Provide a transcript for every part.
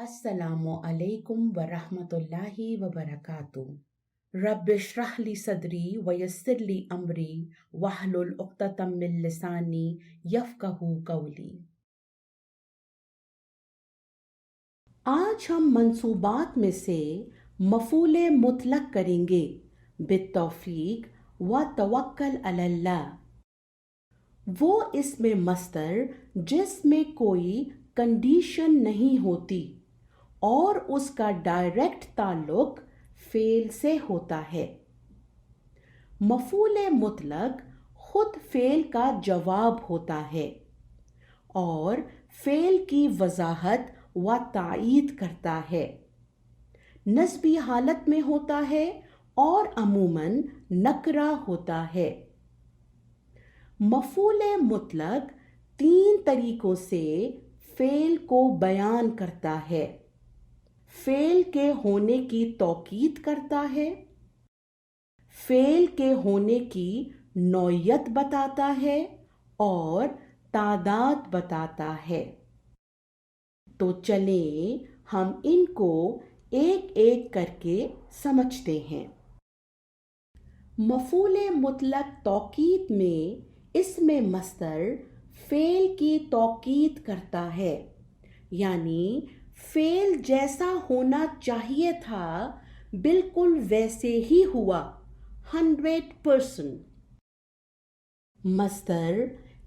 अस्सलामु अलैकुम वरहमतुल्लाहि वबरकातुहू। रब्बि इश्रह ली सदरी वयस्सिर ली अमरी वहलुल उक़्दतम मिन लिसानी यफ़क़हू क़ौली। आज हम मंसूबात में से मफ़ूले मुतलक करेंगे बित्तौफ़ीक व तवक्कल अलल्लाह। वो इसमें मस्तर जिसमें कोई कंडीशन नहीं होती और उसका डायरेक्ट ताल्लुक फ़ेल से होता है। मफ़ूले मुतलक खुद फ़ेल का जवाब होता है और फ़ेल की वज़ाहत व तायीद करता है। नस्बी हालत में होता है और अमूमन नकरा होता है। मफ़ूले मुतलक 3 तरीकों से फ़ेल को बयान करता है। फ़ेल के होने की तौकीद करता है, फ़ेल के होने की नौयत बताता है और तादाद बताता है। तो चलें हम इनको एक एक करके समझते हैं। मफ़ूले मुतलक तौकीद में इसमें मस्तर फ़ेल की तौकीद करता है, यानी फ़ेल जैसा होना चाहिए था बिल्कुल वैसे ही हुआ 100%। मस्तर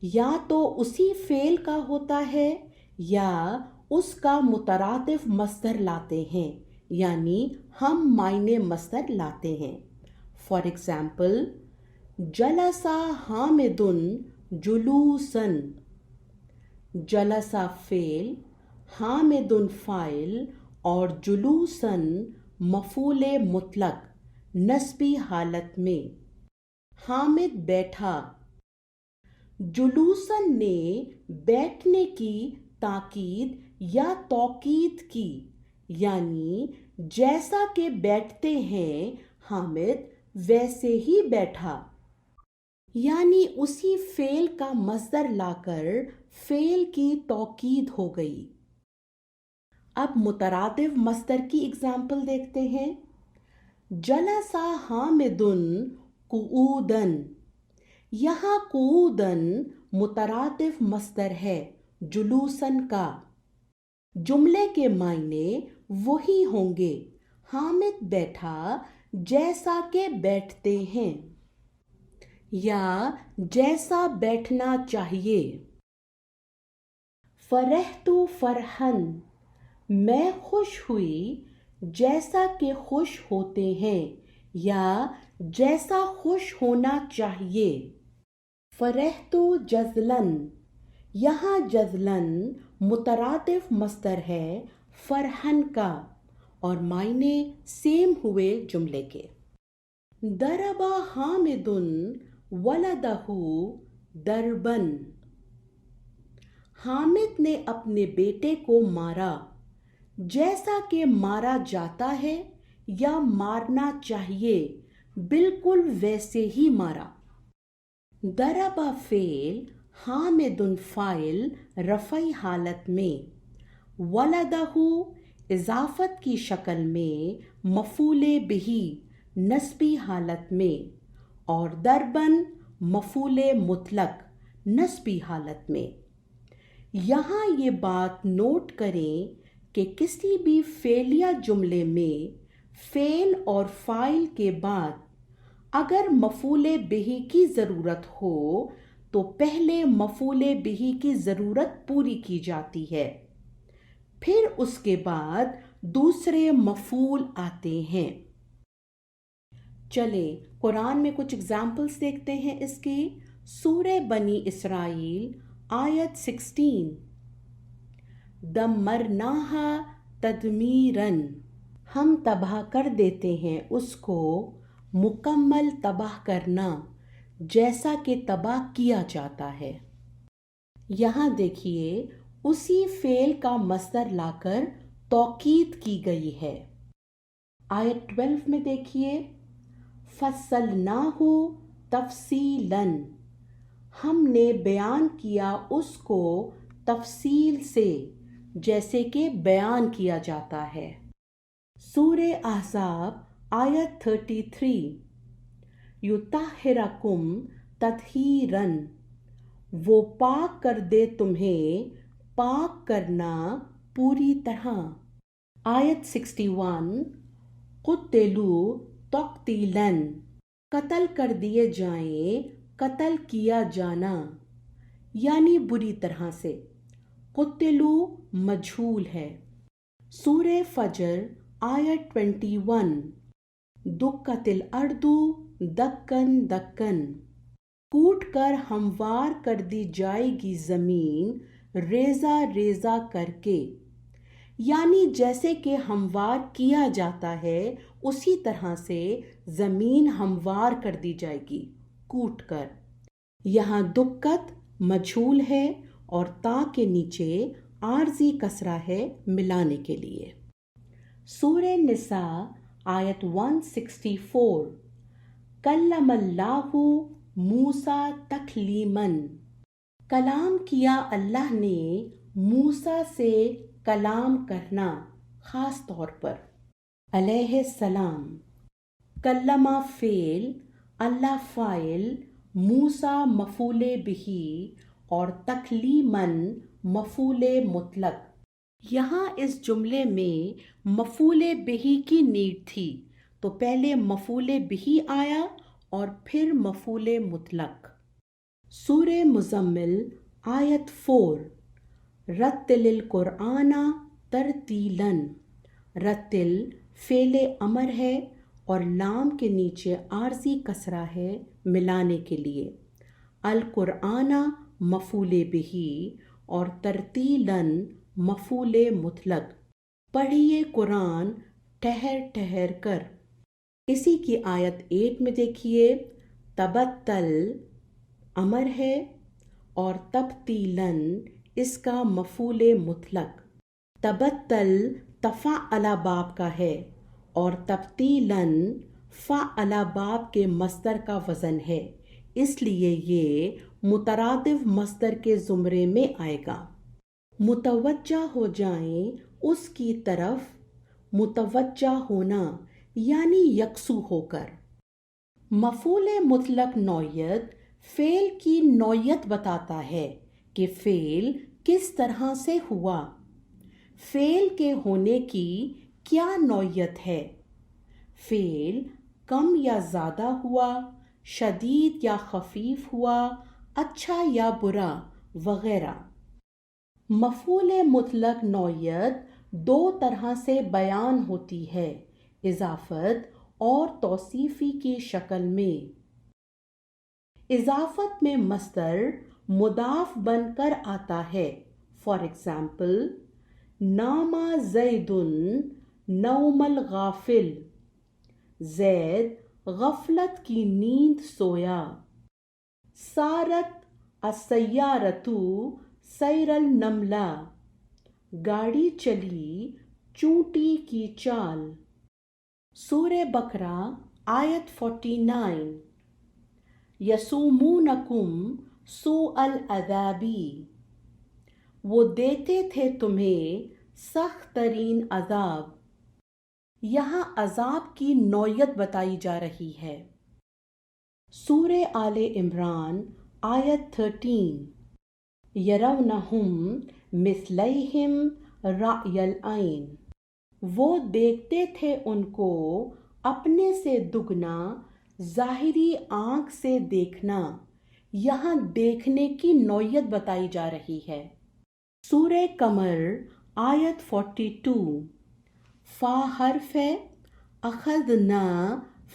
या तो उसी फ़ेल का होता है या उसका मुतरादिफ मस्तर लाते हैं, यानी हम मायने मस्तर लाते हैं। फॉर एग्ज़ाम्पल, जलसा हामिदुन जुलूसन। जलसा फ़ेल, हामिदुन फ़ाइल और जुलूसन मफ़ूले मुतलक नस्बी हालत में। हामिद बैठा, जुलूसन ने बैठने की ताकीद या तौकीद की, यानी जैसा कि बैठते हैं हामिद वैसे ही बैठा, यानी उसी फ़ेल का मस्दर लाकर फ़ेल की तौकीद हो गई। अब मुतरादिफ मस्दर की एग्जाम्पल देखते हैं। जलसा हामिदुन कुऊदन। यहाँ कुऊदन मुतरादिफ मस्दर है जुलूसन का। जुमले के मायने वही होंगे, हामिद बैठा जैसा के बैठते हैं या जैसा बैठना चाहिए। फरहतु फरहन, मैं खुश हुई जैसा कि खुश होते हैं या जैसा खुश होना चाहिए। फरहतु जज़लन, यहाँ जज़लन मुतरादिफ मस्दर है फरहन का और मायने सेम हुए जुमले के। दरबा हामिदुन वलदहू दरबन। हामिद ने अपने बेटे को मारा जैसा कि मारा जाता है या मारना चाहिए, बिल्कुल वैसे ही मारा। दरबा फ़ेल, हामिदुन फ़ाइल रफ़ई हालत में, वलदहू इज़ाफ़त की शक्ल में मफ़ूले बिही नस्बी हालत में और दरबन मफ़ूले मुतलक नस्बी हालत में। यहाँ ये बात नोट करें कि किसी भी फ़ेलिया जुमले में फ़ेल और फ़ाइल के बाद अगर मफ़ूले बिही की ज़रूरत हो तो पहले मफ़ूले बिही की ज़रूरत पूरी की जाती है, फिर उसके बाद दूसरे मफ़ूल आते हैं। चले कुरान में कुछ एग्जाम्पल्स देखते हैं इसकी। सूरे बनी इसराइल आयत 16। दम्मरनाहा तदमीरन, हम तबाह कर देते हैं उसको मुकम्मल तबाह करना, जैसा कि तबाह किया जाता है। यहाँ देखिए उसी फ़ेल का मस्दर लाकर तौकीद की गई है। आयत 12 में देखिए, फस्सलनाहु तफसीलन, हमने बयान किया उसको तफसील से, जैसे कि बयान किया जाता है। सूरे अहज़ाब आयत 33, युताहिरकुम तत्हीरन, वो पाक कर दे तुम्हें पाक करना पूरी तरह। आयत 61, कुत्तेलू तक्तीलन, कत्ल कर दिए जाएं, कत्ल किया जाना यानी बुरी तरह से। कुत्तेलू मजहूल है। सूरे फजर आयत 21, दुक्कतिल अर्दु दक्कन दक्कन, कूट कर हमवार कर दी जाएगी ज़मीन रेज़ा रेज़ा करके, यानी जैसे कि हमवार किया जाता है उसी तरह से ज़मीन हमवार कर दी जाएगी कूट कर। यहाँ दुक्कत मजहूल है और ता के नीचे आर्जी कसरा है मिलाने के लिए। सूरे निसा आयत 164, कल्लमल्लाहु मूसा तकलीमन, कलाम किया अल्लाह ने मूसा से कलाम करना ख़ास तौर पर। अलैहिस्सलाम, कल्लमा फ़ेल, अल्लाह फ़ाइल, मूसा मफ़ूले बिही और तकलीमन मफ़ूले मुतलक। यहाँ इस जुमले में मफ़ूले बिही की नीड थी, तो पहले मफ़ूले बिही आया और फिर मफ़ूले मुतलक। सूरे मुज़म्मिल आयत 4, रत्तिलिल कुरआना तरतीलन, रत्तिल फ़ेले अमर है और लाम के नीचे आर्जी कसरा है मिलाने के लिए। अल कुरआना मफ़ूले बिही और तरतीलन मफ़ूले मुतलक, पढ़िए कुरान ठहर ठहर कर। इसी की आयत 8 में देखिए, तबत्तल अमर है और तब्तीलन इसका मफ़ूले मुतलक। तबत्तल तफ़अला बाब का है और तब्तीलन फ़अला बाब के मस्दर का वज़न है, इसलिए ये मुतरादिफ मस्दर के ज़ुमरे में आएगा। मुतवज्जा हो जाएं उसकी तरफ, मुतवज्जा होना यानी यकसू होकर। मफ़ूले मुतलक नौयत फ़ेल की नौयत बताता है कि फ़ेल किस तरह से हुआ, फ़ेल के होने की क्या नौयत है। फ़ेल कम या ज़्यादा हुआ, शदीद या खफ़ीफ हुआ, अच्छा या बुरा वग़ैरह। मफ़ूले मुतलक नौयत दो तरह से बयान होती है, इज़ाफ़त और तौसीफ़ी की शक्ल में। इज़ाफ़त में मस्दर मुदाफ़ बनकर आता है। फॉर एग्ज़ाम्पल, नामा ज़ैदुन नौमल गाफिल, ज़ैद गफलत की नींद सोया। सारत अस्सय्यारतु सैरल नमला, गाड़ी चली चूंटी की चाल। सूरे बकरा आयत 49, यसूमूनकुम सूअल अज़ाबी, वो देते थे तुम्हें सख्त तरीन अज़ाब। यहाँ अज़ाब की नौयत बताई जा रही है। सूरे आले इमरान आयत 13, यरौनहुम मिस्लैहिम रायल ऐन, वो देखते थे उनको अपने से दुगना ज़ाहिरी आँख से देखना। यहाँ देखने की नौयत बताई जा रही है। सूरे कमर आयत 42, फ़ा हर्फ है, अख़ज़ना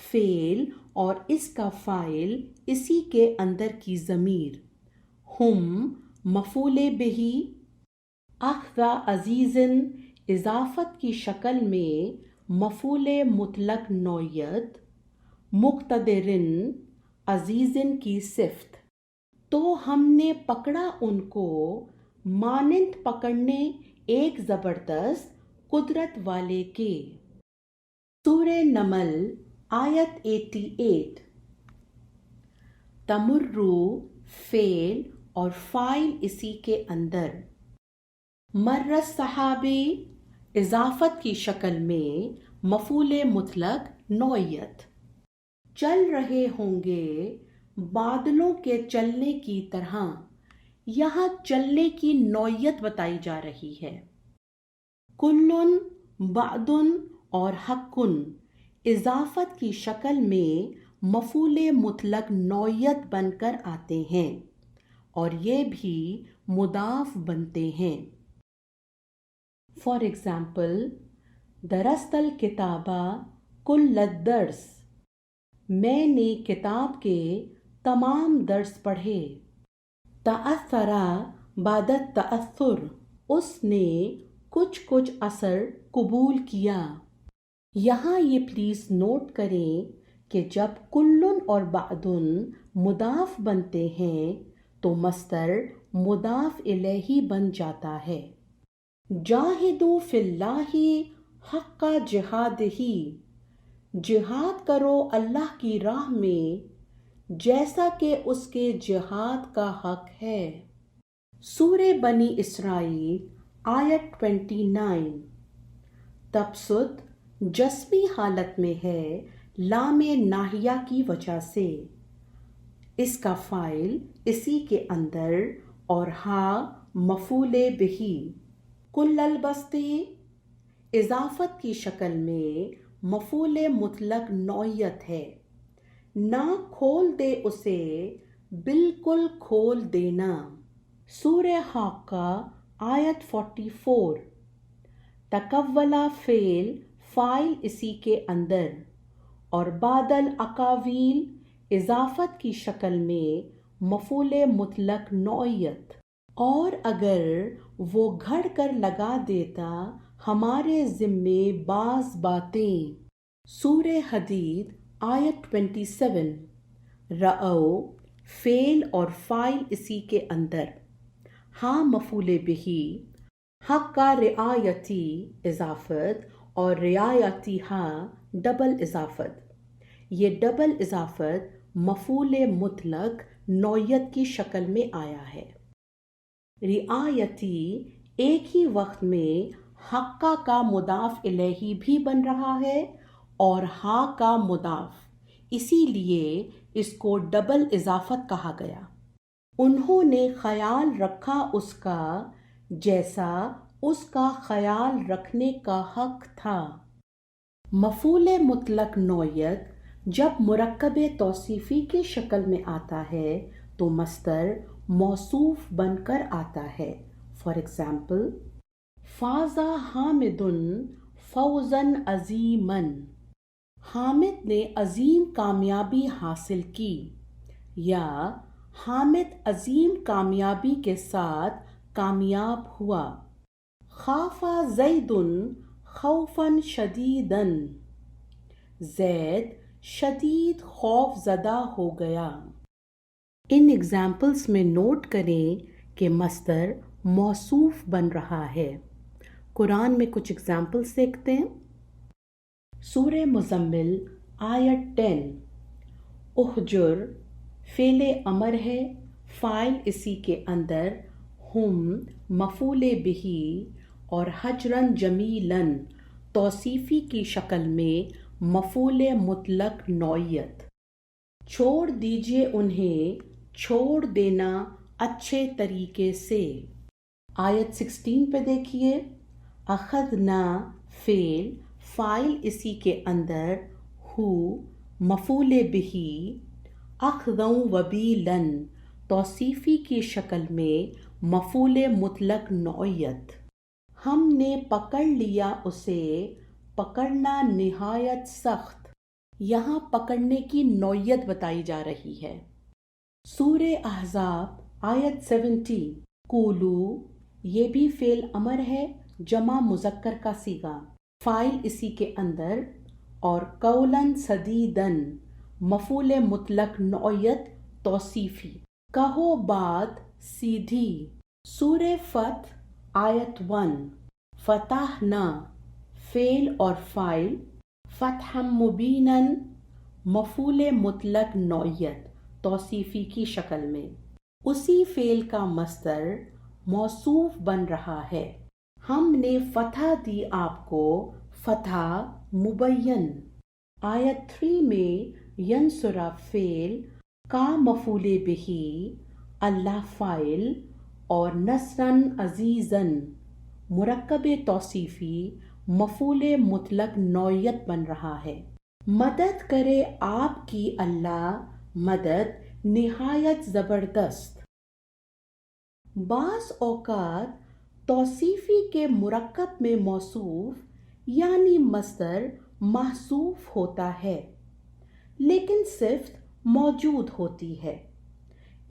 फ़ेल और इसका फ़ाइल इसी के अंदर की ज़मीर, हुम मफ़ूले बिही, अख़ज़ा अज़ीज़न इज़ाफ़त की शक्ल में मफ़ूले मुतलक नौयत, मुक़्तदिरिन अज़ीज़िन की सिफ़त। तो हमने पकड़ा उनको मानिंद पकड़ने एक ज़बरदस्त कुदरत वाले के। सूरे नमल आयत 88, तमुर्रु फ़ेल और फ़ाइल इसी के अंदर। मर्र सहाबी इजाफत की शक्ल में मफूल मुतलक नौयत। चल रहे होंगे बादलों के चलने की तरह, यहाँ चलने की नौयत बताई जा रही है। कुल्लुन, बादुन और हक्कुन इजाफत की शक्ल में मफूल मुतलक नौयत बनकर आते हैं और ये भी मुदाफ बनते हैं। फॉर एग्जाम्पल, दरस्तल किताबा कुल्लद्दर्स, मैंने किताब के तमाम दर्स पढ़े। तअस्सरा बादत तअस्सुर, उसने कुछ कुछ असर कबूल किया। यहाँ ये प्लीज़ नोट करें कि जब कुल्लुन और बादुन मुदाफ बनते हैं तो मस्दर मुदाफ इलैही बन जाता है। जाहिदू फिल्लाही हक्का जिहादही, जिहाद करो अल्लाह की राह में जैसा कि उसके जिहाद का हक है। सूरे बनी इसराइल आयत 29। तबसुत जस्मी हालत में है लामे नाहिया की वजह से, इसका फाइल इसी के अंदर और हा मफूले बिही। कुल्लल बस्ती इजाफत की शक्ल में मफूले मुतलक नौयत है। ना खोल दे उसे, बिल्कुल खोल देना। सूरे हाक्का आयत 44। तकव्वला फेल फाइल इसी के अंदर और बादल अकावील इजाफत की शक्ल में मफूले मुतलक नौयत। और अगर वो घड़ कर लगा देता हमारे ज़िम्मे बाज़ बातें। सूरे हदीद आयत 27। रअो फेल और फाइल इसी के अंदर, हाँ मफूले बिही, हक का रियायती इजाफत और रियायती हाँ डबल इजाफत। ये डबल इजाफत मफूले मुतलक नौयत की शक्ल में आया है। रियायती एक ही वक्त में हक्का का मुदाफ इलैही भी बन रहा है और हा का मुदाफ, इसीलिए इसको डबल इजाफत कहा गया। उन्होंने ख्याल रखा उसका जैसा उसका ख्याल रखने का हक था। मफूले मुतलक नौयत जब मुरक्कब तौसीफ़ी की शक्ल में आता है तो मस्दर मौसूफ बनकर आता है। फॉर एग्जाम्पल, फाज़ा हामिदुन फौजन अजीमन, हामिद ने अजीम कामयाबी हासिल की, या हामिद अजीम कामयाबी के साथ कामयाब हुआ। खाफा ज़ैदुन खौफन शदीदन, ज़ैद शदीद खौफ ज़दा हो गया। इन एग्जाम्पल्स में नोट करें कि मस्दर मौसूफ बन रहा है। कुरान में कुछ एग्जाम्पल्स देखते हैं। सूरे मुज़म्मिल आयत 10। उहजुर फेले अमर है, फ़ाइल इसी के अंदर, हुम मफूले बिही और हजरन जमीलन तौसीफ़ी की शक्ल में मफूले मुतलक नौयत। छोड़ दीजिए उन्हें, छोड़ देना अच्छे तरीके से। आयत 16 पे देखिए, अखदना फेल फ़ाइल इसी के अंदर, हु मफूले बिही, अखदौ वबीलन तौसीफ़ी की शक्ल में मफूले मुतलक नौयत। हमने पकड़ लिया उसे, पकड़ना निहायत सख्त, यहाँ पकड़ने की नौयत बताई जा रही है। सूरे अहज़ाब आयत 17। कूलू ये भी फेल अमर है, जमा मुज़क्कर का सीगा, फ़ाइल इसी के अंदर, और कौलन सदीदन मफूले मुतलक नौयत तौसीफ़ी, कहो बात सीधी। सूरे फत आयत 1। फताहना फेल और फ़ाइल, फ़तहम मुबीनन मफूले मुतलक नौयत तौसीफ़ी की शक्ल में। उसी फेल का मस्दर मौसूफ बन रहा है। हमने फतह दी आपको, फतह मुबय्यन। आयत 3 में यंसुरा फेल का मफूले बिही, अल्लाह फाइल और नसरन अजीज़न मुरक्कब तौसीफ़ी मफूले मुतलक नौयत बन रहा है। मदद करे आपकी अल्लाह, मदद निहायत ज़बरदस्त। बाज़ औक़ात तौसीफ़ी के मुरक्कब में मौसूफ यानी मस्दर महसूफ होता है, लेकिन सिफ्त मौजूद होती है।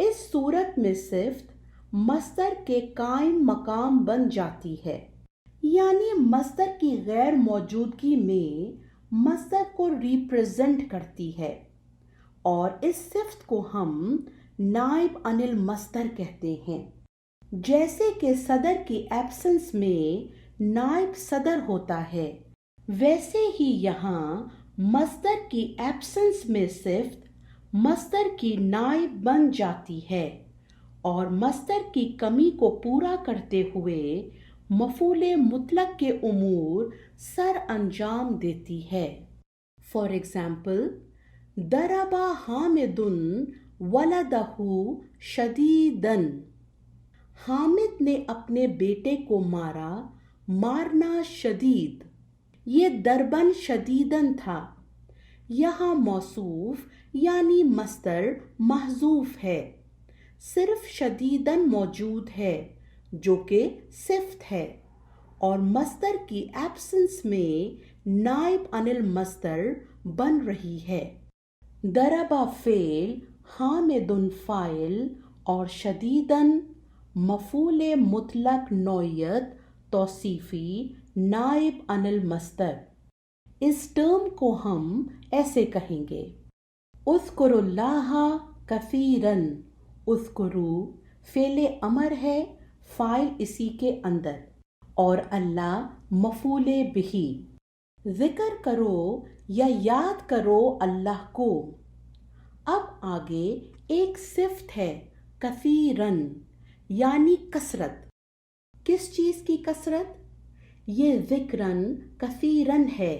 इस सूरत में सिफ्त मस्दर के कायम मकाम बन जाती है, यानी मस्दर की गैर मौजूदगी में मस्दर को रिप्रेजेंट करती है, और इस सिफ्त को हम नाइब अनिल मस्दर कहते हैं। जैसे कि सदर की एब्सेंस में नाइब सदर होता है, वैसे ही यहाँ मस्दर की एब्सेंस में सिफ्त मस्दर की नाइब बन जाती है और मस्दर की कमी को पूरा करते हुए मफूले मुतलक के उमूर सर अंजाम देती है। फॉर एग्जाम्पल, दरबा हामिदुन वलदहु शदीदन। हामिद ने अपने बेटे को मारा, मारना शदीद। ये दरबन शदीदन था। यहाँ मौसूफ यानी मस्दर महजूफ है, सिर्फ शदीदन मौजूद है जो कि सिफ्त है, और मस्दर की एब्सेंस में नाइब अनिल मस्दर बन रही है। दरबा फेल, हामिदुन फाइल और शदीदन मफूले मुतलक नौयत तौसीफ़ी नाइब अनिल मस्दर। इस टर्म को हम ऐसे कहेंगे, उज़्कुरुल्लाह कसीरन। उज़्कुरु फेले अमर है, फाइल इसी के अंदर, और अल्लाह मफूले बिही। जिक्र करो या याद करो अल्लाह को। अब आगे एक सिफ्त है कसीरन, यानी कसरत। किस चीज़ की कसरत? ये ज़िक्रन कसीरन है।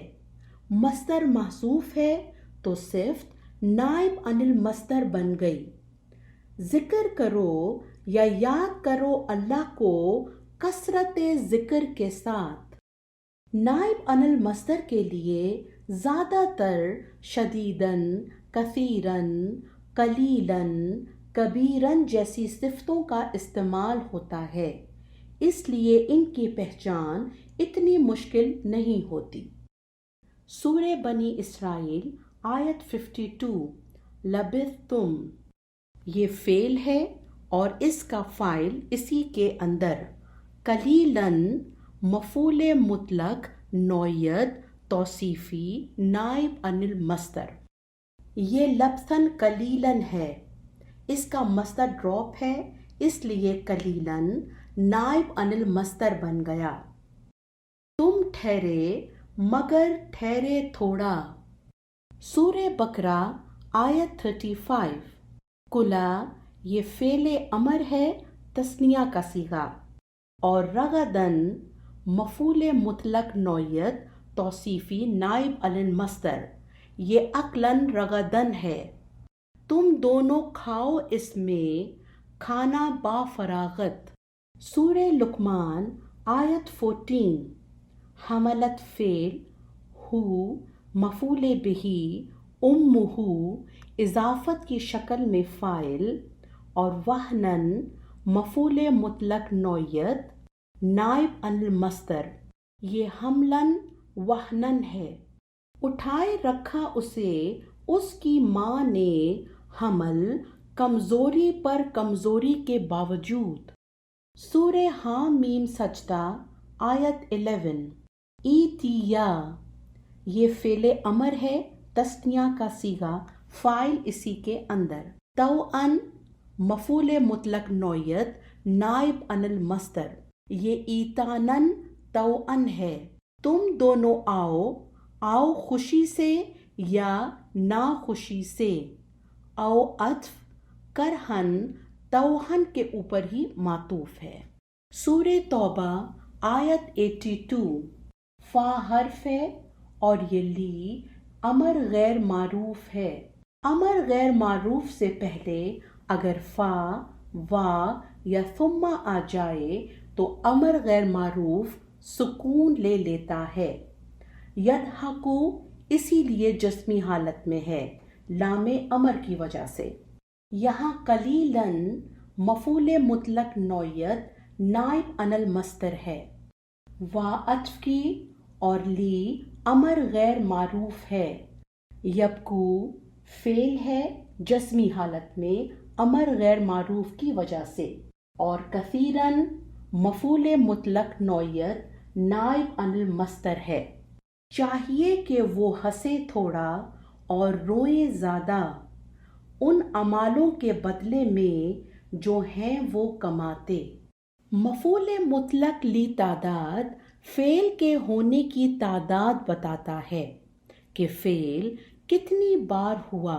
मस्दर महसूफ है तो सिफ्त नाइब अनिल मस्दर बन गई। जिक्र करो या याद करो अल्लाह को कसरत जिक्र के साथ। नाइब अनिल मस्दर के लिए ज़्यादातर शदीदन, कसीरन, कलीलन, कबीरन जैसी सिफ्तों का इस्तेमाल होता है, इसलिए इनकी पहचान इतनी मुश्किल नहीं होती। सूरे बनी इसराइल आयत 52, लबिथुम। ये फेल है और इसका फाइल इसी के अंदर। कलीलन मफूले मुतलक नौयत तौसीफ़ी नाइब अनिल मस्दर। ये लब्सन कलीलन है, इसका मस्दर ड्रॉप है, इसलिए कलीलन नाइब अनिल मस्दर बन गया। तुम ठहरे मगर ठहरे थोड़ा। सूरे बकरा आयत 35। कुला ये फेले अमर है, तस्निया का सीगा, और रगदन मफूले मुतलक नौयत तौसीफ़ी नाइब अनिल मस्दर। ये अक्लन रगदन है। तुम दोनों खाओ इसमें, खाना बाफरागत। सूरे लुकमान आयत 14। हमलत फेल हु मफूले बिही, उम्मुहु इजाफत की शक्ल में फ़ाइल, और वहनन मफूले मुतलक नौयत नाइब अनिल मस्दर। ये हमलन वहनन है। उठाए रखा उसे उसकी माँ ने, हमल कमज़ोरी पर कमज़ोरी के बावजूद। सूरे हामीम सजदा आयत 11। ईतिया ये फेले अमर है, तस्निया का सीगा, फाइल इसी के अंदर। तौअन मफूले मुतलक नौयत नाइब अनिल मस्दर। ये ईतानन तौअन है। तुम दोनों आओ, आओ खुशी से या ना खुशी से। आओ अत्फ करहन तौहन के ऊपर ही मातूफ है। सूरे तौबा आयत 82। फा हर्फ है और ये ली अमर गैर मारूफ है। अमर गैर मारूफ से पहले अगर फा, वा या सुम्मा आ जाए तो अमर गैर मारूफ सुकून ले लेता है। यदहकु इसीलिए जस्मी हालत में है, लामे अमर की वजह से। यहाँ कलीलन मफूल मुतलक नौयत नाइब अनल मस्तर है। वा अत्फ की और ली अमर गैर मारूफ है। यबकू फेल है जस्मी हालत में अमर गैर मारूफ की वजह से। और कसीरन मफूल मुतलक नौयत नाइब अनल मस्तर है। चाहिए कि वो हंसे थोड़ा और रोए ज़्यादा उन अमालों के बदले में जो हैं वो कमाते। मफूल मुतलक ली तादाद फेल के होने की तादाद बताता है कि फेल कितनी बार हुआ।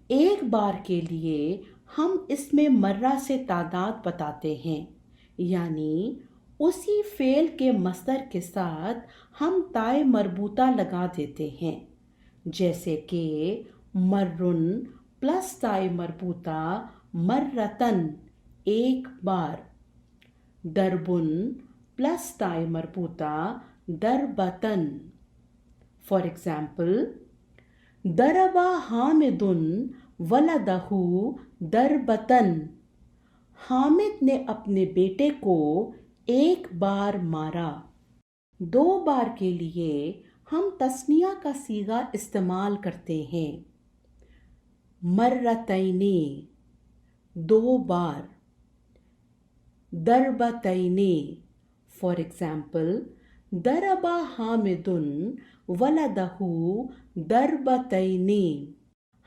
एक बार के लिए हम इसमें मर्रा से तादाद बताते हैं, यानी उसी फेल के मस्दर के साथ हम ताए मरबूता लगा देते हैं, जैसे कि मर्रुन प्लस ताए मरबूता मर्रतन एक बार, दरबुन प्लस ताए मरबूता दरबतन। फॉर एग्जाम्पल, दरबा हामिदुन वलदहू दरबतन। हामिद ने अपने बेटे को एक बार मारा। दो बार के लिए हम तस्निया का सीगा इस्तेमाल करते हैं, मर्रतैने दो बार, दरबतैने। फॉर एग्जाम्पल, दरबा हामिदुन वलदहू दरबतैने।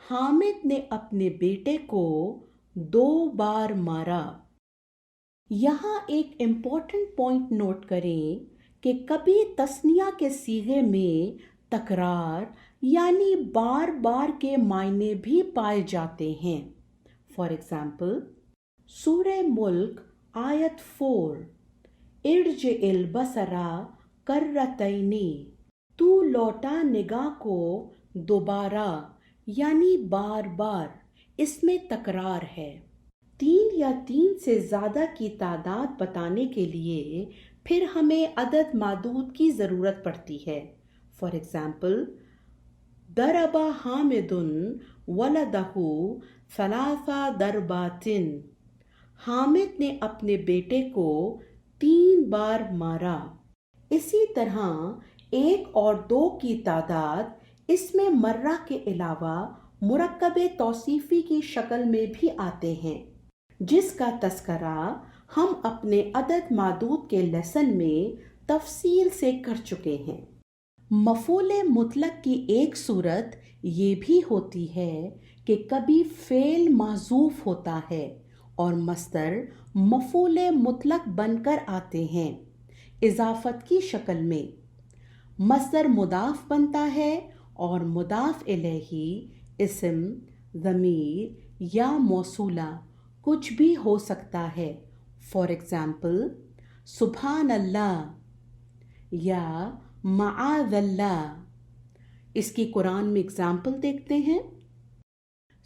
हामिद ने अपने बेटे को दो बार मारा। यहाँ एक इम्पॉर्टेंट पॉइंट नोट करें कि कभी तस्निया के सीगे में तकरार यानी बार बार के मायने भी पाए जाते हैं। फॉर एग्जाम्पल, सूरे मुल्क आयत 4, इर्जिइल बसरा कर्रतैनी। तू लौटा निगाह को दोबारा यानी बार बार, इसमें तकरार है। 3 या 3 से ज़्यादा की तादाद बताने के लिए फिर हमें अदद मादूद की ज़रूरत पड़ती है। फॉर एग्ज़ाम्पल, दरबा हामिदुन वलदहू सलासा दरबातिन। हामिद ने अपने बेटे को 3 बार मारा। इसी तरह 1 और 2 की तादाद इसमें मर्रा के अलावा मुरक्कबे तौसीफ़ी की शक्ल में भी आते हैं, जिसका तस्करा हम अपने अदद मादूद के लेसन में तफसील से कर चुके हैं। मफूल मुतलक की एक सूरत ये भी होती है कि कभी फेल माज़ूफ होता है और मस्दर मफूल मुतलक बनकर आते हैं इजाफत की शक्ल में। मस्दर मुदाफ बनता है और मुदाफ इलैही इस्म, ज़मीर या मौसूला कुछ भी हो सकता है। फॉर एग्जाम्पल, सुभान अल्लाह या मआज़ल्लाह। इसकी कुरान में एग्जाम्पल देखते हैं।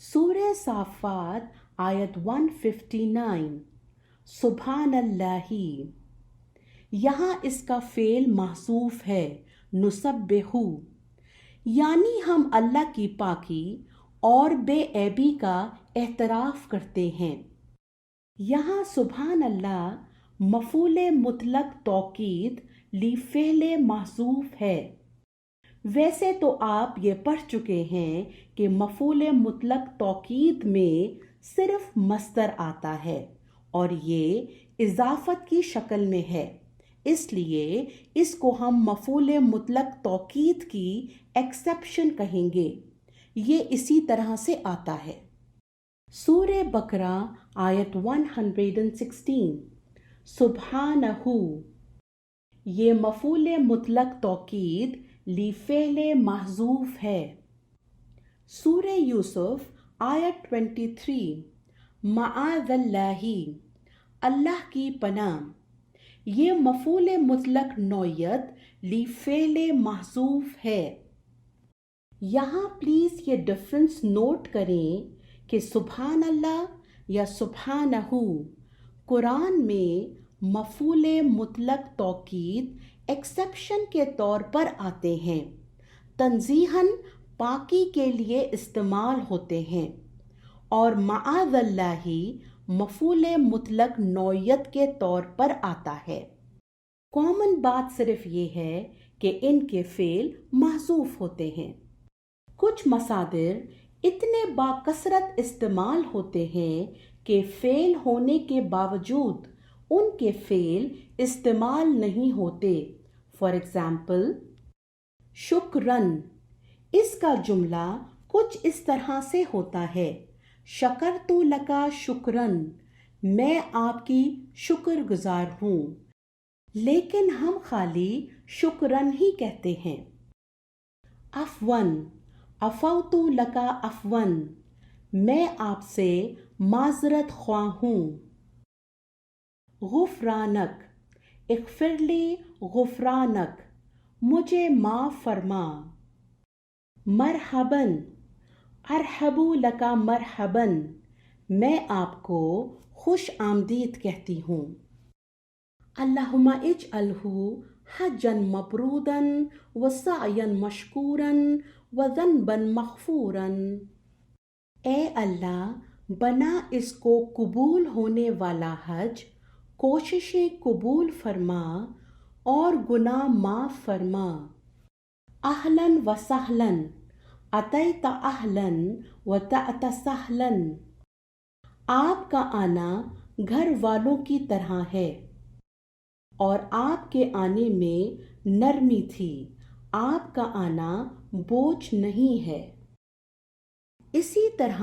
सूरे साफ़ात आयत 159, सुभान अल्लाही। यहाँ इसका फ़ेल महसूफ है, नुसब्बिहू, यानी हम अल्लाह की पाकी और बेऐबी का एतराफ़ करते हैं। यहाँ सुभान अल्लाह मफूल मुतलक तौकीद ली फ़ेल महसूफ है। वैसे तो आप ये पढ़ चुके हैं कि मफूल मुतलक तौकीद में सिर्फ मस्दर आता है और ये इजाफत की शक्ल में है, इसलिए इसको हम मफूल मुतलक तौकीद की एक्सेप्शन कहेंगे। ये इसी तरह से आता है। सूरे बकरा आयत 116, सुब्हानहू। ये मफूल मुतलक तौकीद ली फ़ेल महज़ूफ है। सूरे यूसुफ आयत 23, मआज़ल्लाही। اللہ کی پناہ. یہ مفعول مطلق نوعیت لی فعل محذوف ہے. یہاں پلیز یہ ڈفرنس نوٹ کریں کہ سبحان اللہ یا سبحانہ قرآن میں مفعول مطلق توکید ایکسیپشن کے طور پر آتے ہیں، تنزیہاً پاکی کے لیے استعمال ہوتے ہیں، اور معاذ اللہ مفعول مطلق نوعیت کے طور پر آتا ہے. کامن بات صرف یہ ہے کہ ان کے فعل محذوف ہوتے ہیں. کچھ مصادر اتنے باکثرت استعمال ہوتے ہیں کہ فعل ہونے کے باوجود ان کے فعل استعمال نہیں ہوتے. فار ایگزامپل شکرن، اس کا جملہ کچھ اس طرح سے ہوتا ہے: شکرت لکا شکرن، میں آپ کی شکر گزار ہوں، لیکن ہم خالی شکرن ہی کہتے ہیں. عفون، عفوت لکا عفون، میں آپ سے معذرت خواہ ہوں. غفرانک، اغفر لی غفرانک، مجھے معاف فرما. مرحباً، ارحب لکا مرحباً، میں آپ کو خوش آمدید کہتی ہوں. اللہم اجعلہ حجا مبرورا وسعیا مشکورا وذنبا مغفورا. اے اللہ، بنا اس کو قبول ہونے والا حج، کوششیں قبول فرما اور گناہ معاف فرما. اہلاً و سہلاً، اتیت اہلاً و تأت سہلاً، آپ کا آنا گھر والوں کی طرح ہے اور آپ کے آنے میں نرمی تھی، آپ کا آنا بوجھ نہیں ہے. اسی طرح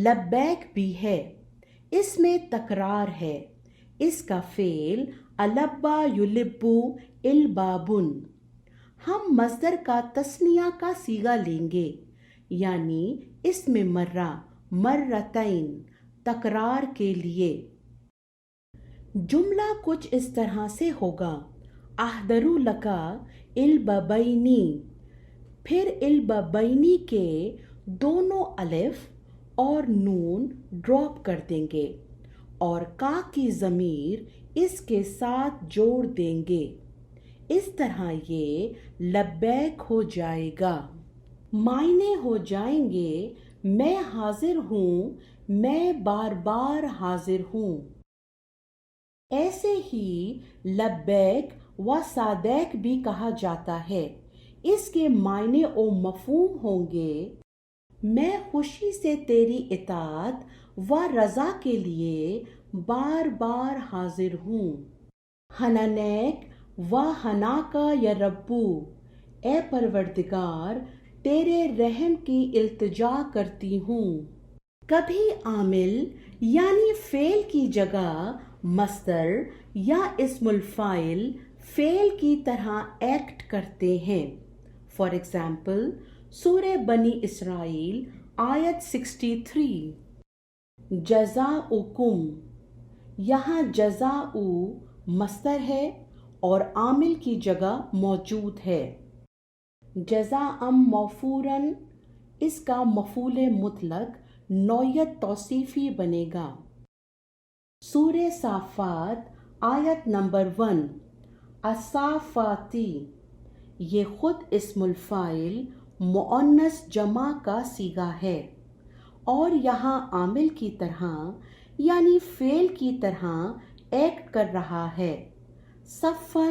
لبیک بھی ہے، اس میں تکرار ہے. اس کا فعل البا یلبو البابن. ہم مصدر کا تثنیہ کا صیغہ لیں گے، یعنی اس میں مرہ مرتین تکرار کے لیے. جملہ کچھ اس طرح سے ہوگا: احضروا لکا البابینی، پھر البابینی کے دونوں الف اور نون ڈراپ کر دیں گے اور کا کی ضمیر اس کے ساتھ جوڑ دیں گے. اس طرح یہ لبیک ہو جائے گا. معنی ہو جائیں گے: میں حاضر ہوں، میں بار بار حاضر ہوں. ایسے ہی لبیک و سعدیک بھی کہا جاتا ہے. اس کے معنی و مفہوم ہوں گے: میں خوشی سے تیری اطاعت و رضا کے لیے بار بار حاضر ہوں. حنانیک و حناکا یا ربو، اے پروردگار، تیرے رحم کی التجا کرتی ہوں. کبھی عامل یعنی فعل کی جگہ مصدر یا اسم الفاعل فعل کی طرح ایکٹ کرتے ہیں. فار ایگزامپل سورہ بنی اسرائیل آیت 63. جزاؤکم، یہاں جزاؤ مصدر ہے اور عامل کی جگہ موجود ہے. جزاء موفوراً، اس کا مفعول مطلق نوعیت توصیفی بنے گا. سورہ صافات آیت نمبر 1. الصافاتی، یہ خود اسم الفاعل مؤنث جمع کا صیغہ ہے اور یہاں عامل کی طرح یعنی فعل کی طرح ایکٹ کر رہا ہے. صفاً،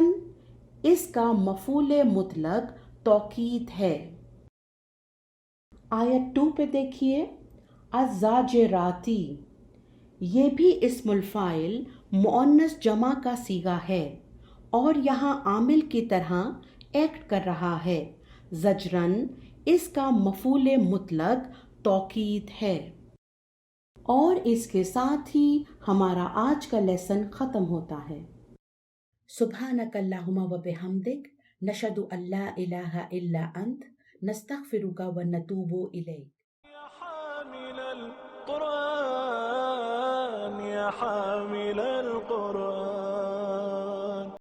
اس کا مفعول مطلق توکید ہے. آیت 2 پہ دیکھیے. الزاجراتی، یہ بھی اسم الفاعل مؤنث جمع کا صیغہ ہے اور یہاں عامل کی طرح ایکٹ کر رہا ہے. زجراً، اس کا مفعول مطلق توکید ہے. اور اس کے ساتھ ہی ہمارا آج کا لیسن ختم ہوتا ہے. سبحانک اللہم و بحمدک، نشہد ان لا الہ الا انت، نستغفرک و نتوب الیک. يا حامل القرآن، يا حامل القرآن